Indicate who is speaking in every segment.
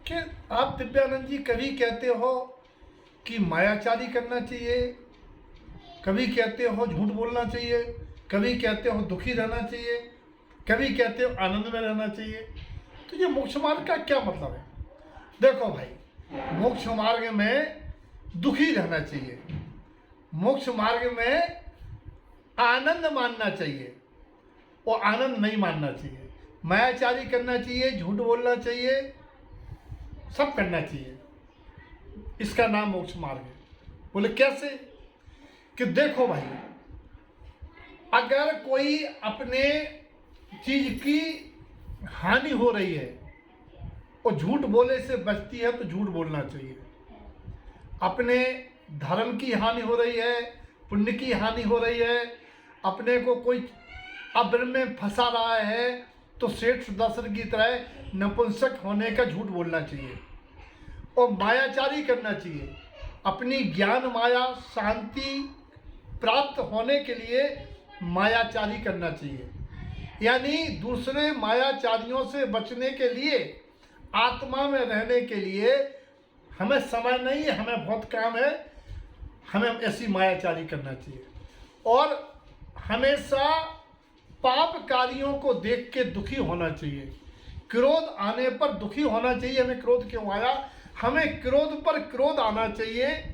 Speaker 1: कि आप दिव्यानंद जी कभी कहते हो कि मायाचारी करना चाहिए, कभी कहते हो झूठ बोलना चाहिए, कभी कहते हो दुखी रहना चाहिए, कभी कहते हो आनंद में रहना चाहिए। तो ये मोक्ष मार्ग का क्या मतलब है? देखो भाई, मोक्ष मार्ग में दुखी रहना चाहिए, मोक्ष मार्ग में आनंद मानना चाहिए और आनंद नहीं मानना चाहिए, मायाचारी करना चाहिए, झूठ बोलना चाहिए, सब करना चाहिए। इसका नाम मोक्ष मार्ग है। बोले कैसे? कि देखो भाई, अगर कोई अपने चीज की हानि हो रही है और झूठ बोले से बचती है तो झूठ बोलना चाहिए। अपने धर्म की हानि हो रही है, पुण्य की हानि हो रही है, अपने को कोई अब्र में फंसा रहा है तो सेठ सुदर्शन की तरह नपुंसक होने का झूठ बोलना चाहिए और मायाचारी करना चाहिए। अपनी ज्ञान माया शांति प्राप्त होने के लिए मायाचारी करना चाहिए। यानी दूसरे मायाचारियों से बचने के लिए, आत्मा में रहने के लिए हमें समय नहीं है, हमें बहुत काम है, हमें ऐसी मायाचारी करना चाहिए। और हमेशा पाप कार्यों को देख के दुखी होना चाहिए। क्रोध आने पर दुखी होना चाहिए, हमें क्रोध क्यों आया, हमें क्रोध पर क्रोध आना चाहिए।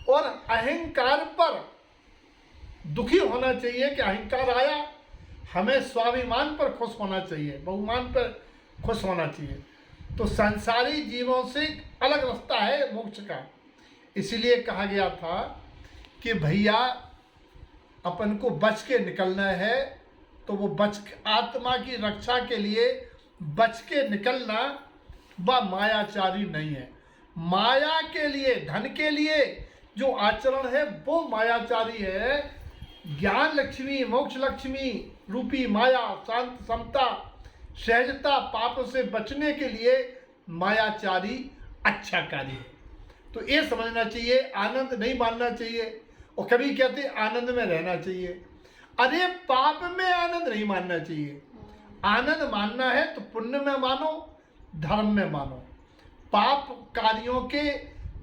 Speaker 1: और अहंकार पर दुखी होना चाहिए कि अहंकार आया, हमें स्वाभिमान पर खुश होना चाहिए, बहुमान पर खुश होना चाहिए। तो संसारी जीवों से अलग रास्ता है मोक्ष का। इसलिए कहा गया था कि भैया अपन को बच के निकलना है, तो वो आत्मा की रक्षा के लिए बच के निकलना वह मायाचारी नहीं है। माया के लिए, धन के लिए जो आचरण है वो मायाचारी है। ज्ञान लक्ष्मी, मोक्ष लक्ष्मी रूपी माया, शांत समता सहजता, पाप से बचने के लिए मायाचारी अच्छा कार्य है। तो ये समझना चाहिए, आनंद नहीं मानना चाहिए। और कभी कहते आनंद में रहना चाहिए। अरे पाप में आनंद नहीं मानना चाहिए। आनंद मानना है तो पुण्य में मानो, धर्म में मानो। पाप कार्यों के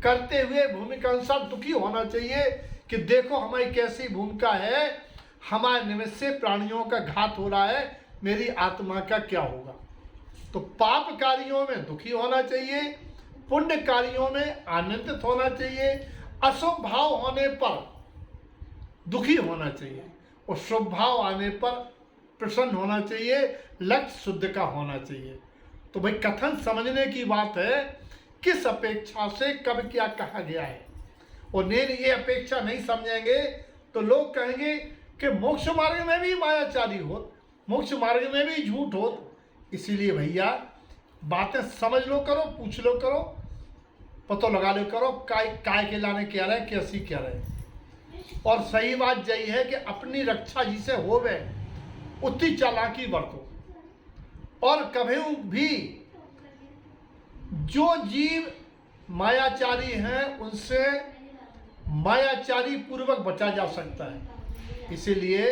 Speaker 1: करते हुए भूमिका अनुसार दुखी होना चाहिए कि देखो हमारी कैसी भूमिका है, हमारे निमित्त से प्राणियों का घात हो रहा है, मेरी आत्मा का क्या होगा। तो पाप कार्यों में दुखी होना चाहिए, पुण्य कार्यों में आनंदित होना चाहिए। अशुभ भाव होने पर दुखी होना चाहिए और शुभ भाव आने पर प्रसन्न होना चाहिए। लक्ष्य शुद्ध का होना चाहिए। तो भाई कथन समझने की बात है, किस अपेक्षा से कब क्या कहा गया है। और नेन ये अपेक्षा नहीं समझेंगे तो लोग कहेंगे कि मोक्ष मार्ग में भी मायाचारी हो, मोक्ष मार्ग में भी झूठ हो। इसीलिए भैया बातें समझ लो करो, पूछ लो करो, पता लगा लो करो, काय के लाने क्या रहे, कैसी क्या रहे। और सही बात यही है कि अपनी रक्षा जिसे होवे उतनी चालाकी बरतो। और कभी भी जो जीव मायाचारी हैं उनसे मायाचारी पूर्वक बचा जा सकता है। इसीलिए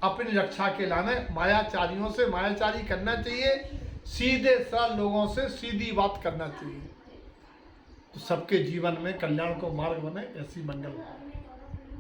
Speaker 1: अपनी रक्षा के लाने मायाचारियों से मायाचारी करना चाहिए, सीधे सरल लोगों से सीधी बात करना चाहिए। तो सबके जीवन में कल्याण को मार्ग बने, ऐसी मंगल।